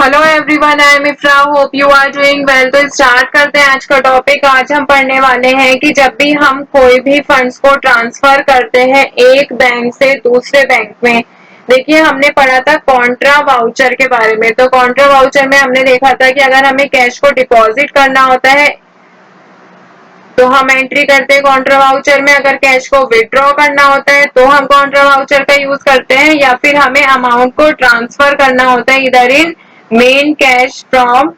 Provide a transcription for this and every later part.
Hello everyone, I am Ifra, hope you are doing well. तो start करते हैं आज का टॉपिक। आज हम पढ़ने वाले हैं कि जब भी हम कोई भी फंड्स को ट्रांसफर करते हैं एक बैंक से दूसरे बैंक में। देखिए, हमने पढ़ा था कॉन्ट्रा वाउचर के बारे में। तो कॉन्ट्रा वाउचर में हमने देखा था कि अगर हमें कैश को डिपॉजिट करना होता है तो हम एंट्री करते हैं कॉन्ट्रा वाउचर में। अगर कैश को विड्रॉ करना होता है तो हम कॉन्ट्रा वाउचर का यूज करते हैं, या फिर हमें अमाउंट को ट्रांसफर करना होता है इधर इन main cash from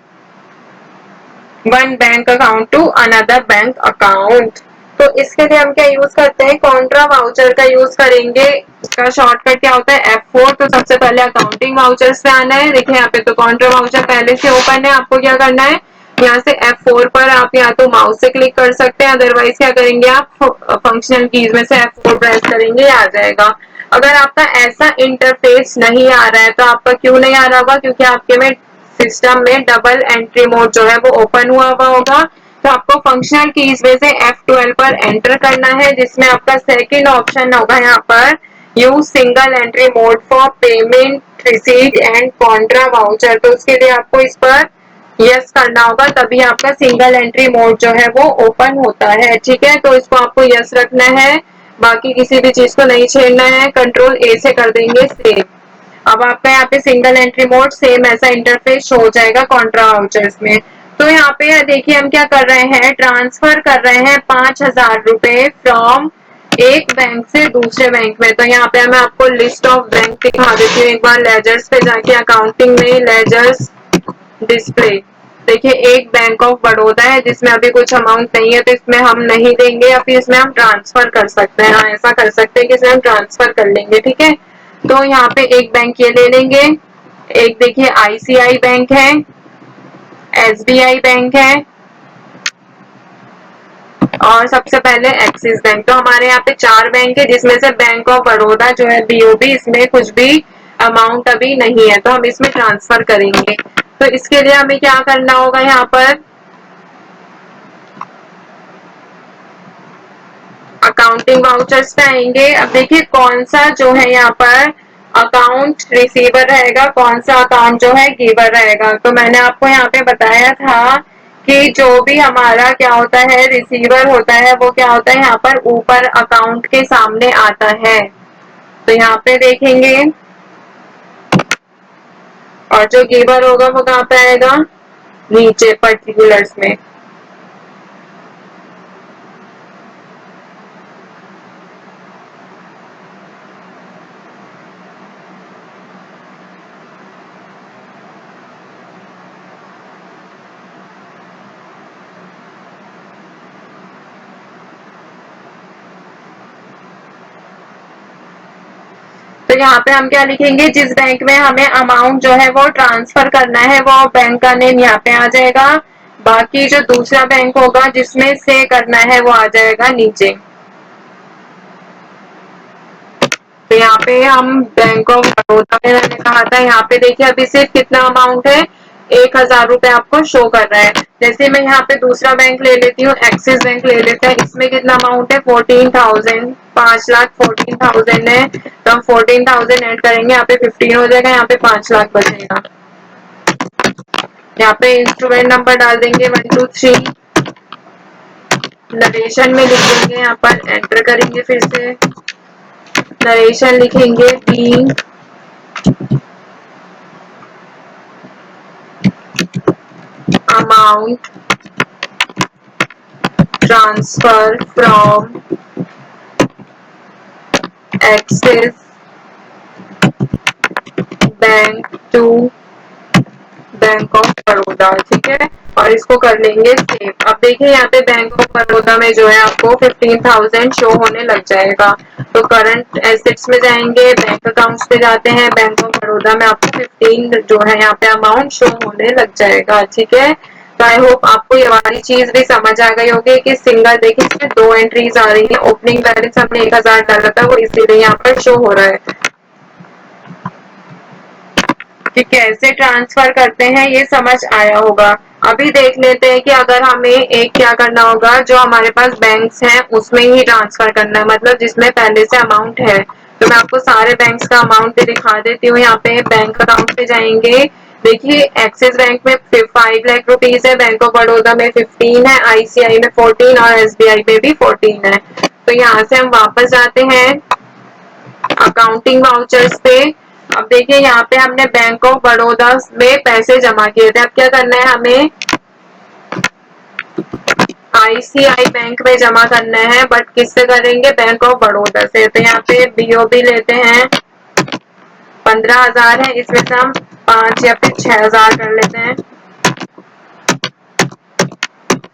one bank account to another bank account. तो इसके लिए हम क्या यूज करते हैं, कॉन्ट्रा वाउचर का यूज करेंगे। इसका शॉर्टकट क्या होता है, F4। तो सबसे पहले अकाउंटिंग वाउचर्स पे आना है। देखिए यहाँ पे तो कॉन्ट्रा वाउचर पहले से ओपन है। आपको क्या करना है, यहाँ से F4 पर आप या तो माउस से क्लिक कर सकते हैं, अदरवाइज क्या करेंगे, आप फंक्शनल कीज में से F4 प्रेस करेंगे, आ जाएगा। अगर आपका ऐसा इंटरफेस नहीं आ रहा है तो आपका क्यों नहीं आ रहा होगा, क्योंकि आपके में सिस्टम में डबल एंट्री मोड जो है वो ओपन हुआ होगा। तो आपको फंक्शनल कीज में से F12 पर एंटर करना है, जिसमें आपका सेकंड ऑप्शन होगा यहाँ पर use single entry mode for payment receipt and Contra voucher. तो उसके लिए आपको इस पर यस करना होगा, तभी आपका सिंगल एंट्री मोड जो है वो ओपन होता है। ठीक है, तो इसको आपको यस रखना है, बाकी किसी भी चीज को नहीं छेड़ना है। कंट्रोल ए से कर देंगे सेव। अब आपका यहाँ पे सिंगल एंट्री मोड सेम ऐसा इंटरफेस शो हो जाएगा कॉन्ट्रा वाउचर्स में। तो यहाँ पे देखिए हम क्या कर रहे हैं, ट्रांसफर कर रहे हैं 5,000 रुपए फ्रॉम एक बैंक से दूसरे बैंक में। तो यहाँ पे मैं आपको लिस्ट ऑफ बैंक दिखा देती हूँ एक बार। लेजर्स पे जाके अकाउंटिंग में लेजर्स डिस्प्ले, देखिए एक बैंक ऑफ बड़ौदा है जिसमें अभी कुछ अमाउंट नहीं है, तो इसमें हम नहीं देंगे, या फिर इसमें हम ट्रांसफर कर सकते हैं। हाँ, ऐसा कर सकते हैं कि इसमें हम ट्रांसफर कर लेंगे। ठीक है, तो यहाँ पे एक बैंक ये ले लेंगे। एक देखिए ICI बैंक है, SBI बैंक है, और सबसे पहले एक्सिस बैंक। तो हमारे यहाँ पे 4 बैंक है, जिसमें से बैंक ऑफ बड़ौदा जो है BOB, इसमें कुछ भी अमाउंट अभी नहीं है, तो हम इसमें ट्रांसफर करेंगे। तो इसके लिए हमें क्या करना होगा, यहाँ पर अकाउंटिंग वाउचर्स पे आएंगे। अब देखिए कौन सा जो है यहाँ पर अकाउंट रिसीवर रहेगा, कौन सा अकाउंट जो है गिवर रहेगा। तो मैंने आपको यहाँ पे बताया था कि जो भी हमारा क्या होता है, रिसीवर होता है, वो क्या होता है यहाँ पर ऊपर अकाउंट के सामने आता है। तो यहाँ पे देखेंगे, और जो गिवर होगा वो कहाँ पे आएगा, नीचे पर्टिकुलर्स में। तो यहाँ पे हम क्या लिखेंगे, जिस बैंक में हमें अमाउंट जो है वो ट्रांसफर करना है वो बैंक का नेम यहाँ पे आ जाएगा। बाकी जो दूसरा बैंक होगा जिसमें से करना है वो आ जाएगा नीचे। तो यहाँ पे हम बैंक ऑफ बड़ौदा में मैंने कहा था, यहाँ पे देखिए अभी सिर्फ कितना अमाउंट है, 1,000 रुपए आपको शो कर रहा है। जैसे मैं यहाँ पे दूसरा बैंक ले लेती हूँ, एक्सिस बैंक ले लेते हैं, इसमें कितना अमाउंट है, 14,000, 5,14,000 है। तो हम 14,000 ऐड करेंगे, यहाँ पे 15 हो जाएगा, यहाँ पे 5 लाख बचेगा। यहाँ पे इंस्ट्रूमेंट नंबर डाल देंगे 1 2 3, नरेशन में लिख देंगे, यहाँ पर एंटर करेंगे, फिर से नरेशन लिखेंगे being amount transfer from Axis Bank to bank of Baroda. ठीक है, और इसको कर लेंगे सेव। अब देखिए यहाँ पे बैंक ऑफ बड़ौदा में जो है आपको 15,000 शो होने लग जाएगा। तो करंट एसेट्स में जाएंगे, बैंक अकाउंट्स पे जाते हैं, बैंक ऑफ बड़ौदा में आपको 15 जो है यहाँ पे अमाउंट शो होने लग जाएगा। ठीक है, तो आई होप आपको ये वाली चीज भी समझ आ गई होगी कि सिंगल, देखिए इसमें 2 एंट्रीज आ रही है। ओपनिंग बैलेंस हमने 1,000 डाला था, वो इसीलिए यहाँ पर शो हो रहा है। कि कैसे ट्रांसफर करते हैं ये समझ आया होगा। अभी देख लेते हैं कि अगर हमें एक क्या करना होगा, जो हमारे पास बैंक्स हैं उसमें ही ट्रांसफर करना है, मतलब जिसमें पहले से अमाउंट है। तो मैं आपको सारे बैंक्स का अमाउंट भी दिखा देती हूँ। यहाँ पे बैंक अकाउंट पे जाएंगे, देखिए एक्सिस बैंक में 5 लाख रुपीज है, बैंक ऑफ बड़ौदा में 15 है, आईसीआई में 14 और एसबीआई में भी 14 है। तो यहाँ से हम वापस जाते हैं अकाउंटिंग वाउचर्स पे। अब देखिए यहाँ पे हमने बैंक ऑफ बड़ौदा में पैसे जमा किए थे, अब क्या करना है हमें आईसीआई बैंक में जमा करना है, बट किससे करेंगे, बैंक ऑफ बड़ौदा से। तो यहाँ पे बीओबी लेते हैं, 15,000 है, इसमें से हम 5 या फिर 6,000 कर लेते हैं।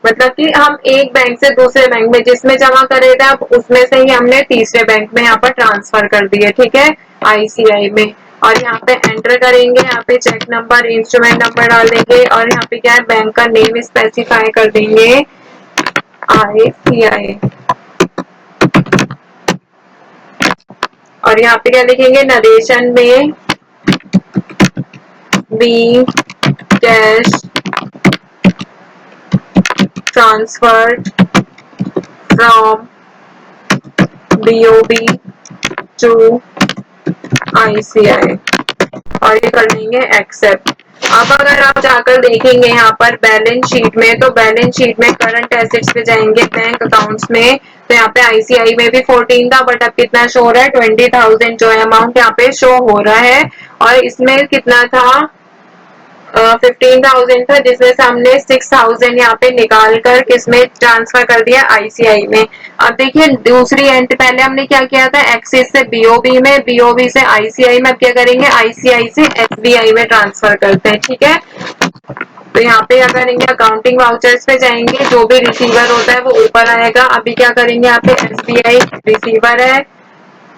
मतलब कि हम एक बैंक से दूसरे बैंक में जिसमें जमा करे थे, अब उसमें से ही हमने तीसरे बैंक में यहाँ पर ट्रांसफर कर दिए, ठीक है, आईसीआई में। और यहाँ पे एंटर करेंगे, यहाँ पे चेक नंबर इंस्ट्रूमेंट नंबर डाल देंगे और यहाँ पे क्या है बैंक का नेम स्पेसिफाई कर देंगे आईसीआई। और यहाँ पे क्या लिखेंगे, नरेशन में be cash transferred from BOB to ICI और ये कर लेंगे एक्सेप्ट। अब अगर आप जाकर देखेंगे यहाँ पर बैलेंस शीट में, तो बैलेंस शीट में करंट एसेट्स पे जाएंगे बैंक अकाउंट्स में, तो यहाँ पे आईसीआई में भी 14 था, बट अब कितना शो हो रहा है 20,000 जो अमाउंट यहाँ पे शो हो रहा है। और इसमें कितना था 15,000 था, जिसमें से हमने 6,000 यहाँ पे निकाल कर किसमें ट्रांसफर कर दिया आईसीआई में। अब देखिए दूसरी एंट्री पहले हमने क्या किया था एक्सिस से बीओबी में, बीओबी से आईसीआई में, अब क्या करेंगे आईसीआई से एसबीआई में ट्रांसफर करते हैं, ठीक है। तो यहाँ पे क्या करेंगे अकाउंटिंग वाउचर्स पे जाएंगे, जो भी रिसीवर होता है वो ऊपर आएगा। अभी क्या करेंगे यहाँ पे एसबीआई रिसीवर है,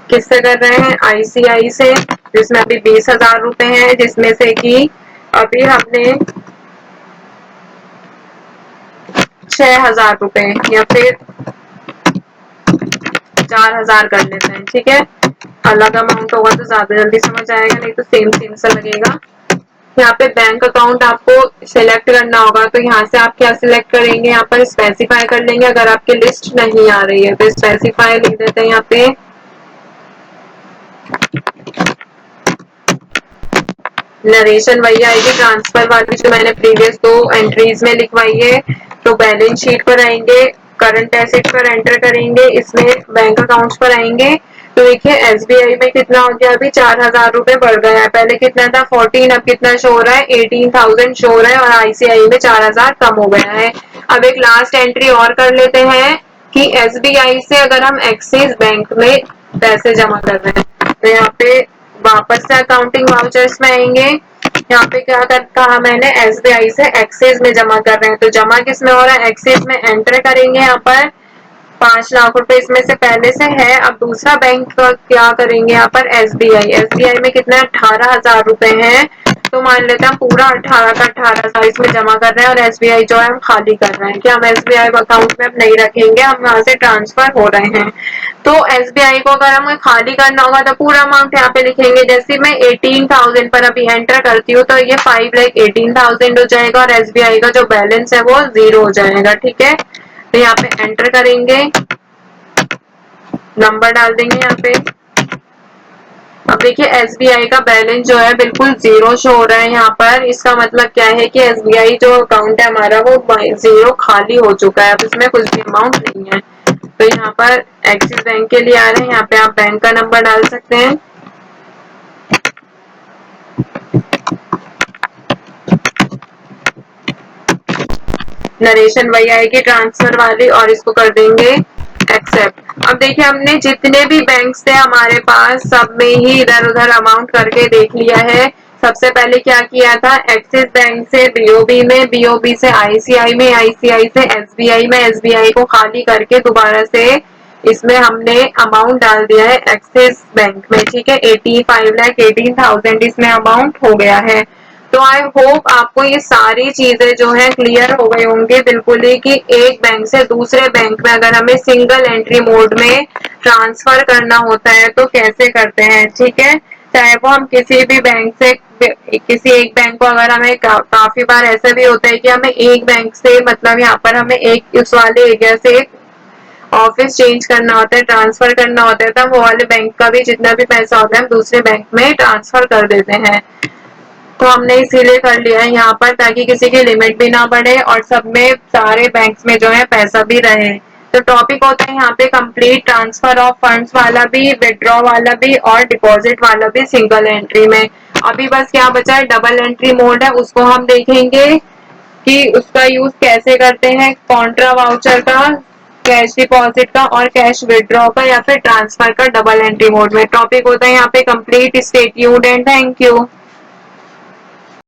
किससे कर रहे हैं आईसीआई से, जिसमें अभी 20,000 रुपए हैं, जिसमें से कि अभी हमने 6,000 रुपए या फिर 4,000 कर लेते हैं, ठीक है। अलग अमाउंट होगा तो ज्यादा जल्दी समझ आएगा, नहीं तो सेम सेम सा लगेगा। यहाँ पे बैंक अकाउंट आपको सिलेक्ट करना होगा, तो यहाँ से आप क्या सिलेक्ट करेंगे, यहाँ पर स्पेसिफाई कर लेंगे। अगर आपकी लिस्ट नहीं आ रही है तो स्पेसिफाई लिख देते हैं यहाँ पे। नरेशन वही आएगी ट्रांसफर वाली जो मैंने प्रीवियस 2 एंट्रीज में लिखवाई है। तो बैलेंस शीट पर आएंगे, करंट एसेट पर एंटर करेंगे, इसमें बैंक अकाउंट्स पर आएंगे। तो देखिए एसबीआई में कितना हो गया, अभी 4,000 रुपए बढ़ गया है, पहले कितना था 14, अब कितना शो हो रहा है 18,000 शो हो रहा है, और आईसीआई में 4,000 कम हो गया है। अब एक लास्ट एंट्री और कर लेते हैं कि एसबीआई से अगर हम एक्सिस बैंक में पैसे जमा कर रहे हैं, तो यहाँ पे वापस से अकाउंटिंग वाउचर्स में आएंगे। यहाँ पे क्या कहा मैंने एसबीआई से एक्सिस में जमा कर रहे हैं, तो जमा किस में हो रहा है एक्सिस में, एंटर करेंगे। यहाँ पर 5 लाख रुपए इसमें से पहले से है। अब दूसरा बैंक का क्या करेंगे, यहाँ पर एसबीआई, एसबीआई में कितना 18,000 रुपए है, तो मान लेते हैं पूरा 18 का 18,000 इसमें जमा कर रहे हैं, और एसबीआई जो है हम खाली कर रहे हैं कि हम एसबीआई अकाउंट में अब नहीं रखेंगे, हम यहाँ से ट्रांसफर हो रहे हैं। तो एसबीआई को अगर हमें खाली करना होगा तो पूरा अमाउंट यहाँ पे लिखेंगे। जैसे मैं 18,000 पर अभी एंटर करती हूँ तो ये 5,18,000 हो जाएगा, और एसबीआई का जो बैलेंस है वो 0 हो जाएगा, ठीक है। तो यहाँ पे एंटर करेंगे, नंबर डाल देंगे यहाँ पे। अब देखिए एसबीआई का बैलेंस जो है बिल्कुल 0 शो हो रहा है यहाँ पर। इसका मतलब क्या है कि एसबीआई जो अकाउंट है हमारा वो 0 खाली हो चुका है, अब इसमें कुछ भी अमाउंट नहीं है। तो यहाँ पर एक्सिस बैंक के लिए आ रहे हैं, यहाँ पे आप बैंक का नंबर डाल सकते हैं। नरेशन वही आएगी ट्रांसफर वाली, और इसको कर देंगे एक्सेप्ट। अब देखिए हमने जितने भी बैंक थे हमारे पास सब में ही इधर उधर अमाउंट करके देख लिया है। सबसे पहले क्या किया था एक्सिस बैंक से बीओबी में, बीओबी से आईसीआई में, आईसीआई से एसबीआई में, एसबीआई को खाली करके दोबारा से इसमें हमने अमाउंट डाल दिया है एक्सिस बैंक में, ठीक है। 5,18,000 इसमें अमाउंट हो गया है। तो आई होप आपको ये सारी चीजें जो है क्लियर हो गई होंगी बिल्कुल ही, कि एक बैंक से दूसरे बैंक में अगर हमें सिंगल एंट्री मोड में ट्रांसफर करना होता है तो कैसे करते हैं, ठीक है। चाहे वो हम किसी भी बैंक से, किसी एक बैंक को अगर हमें काफी बार ऐसा भी होता है कि हमें एक बैंक से मतलब यहाँ पर हमें एक उस वाले एरिया से ऑफिस चेंज करना होता है, ट्रांसफर करना होता है, तब वो वाले बैंक का भी जितना भी पैसा होता है हम दूसरे बैंक में ट्रांसफर कर देते हैं। तो हमने इसीलिए कर लिया है यहाँ पर, ताकि किसी की लिमिट भी ना बढ़े और सब में सारे बैंक्स में जो है पैसा भी रहे। तो टॉपिक होता है यहाँ पे कंप्लीट ट्रांसफर ऑफ फंड्स वाला भी, विड्रॉ वाला भी और डिपॉजिट वाला भी सिंगल एंट्री में। अभी बस क्या बचा है, डबल एंट्री मोड है, उसको हम देखेंगे कि उसका यूज कैसे करते हैं, कॉन्ट्रा वाउचर का, कैश डिपॉजिट का और कैश विड्रॉ का या फिर ट्रांसफर का डबल एंट्री मोड में। टॉपिक होता है यहाँ पे complete. Stay tuned and thank you.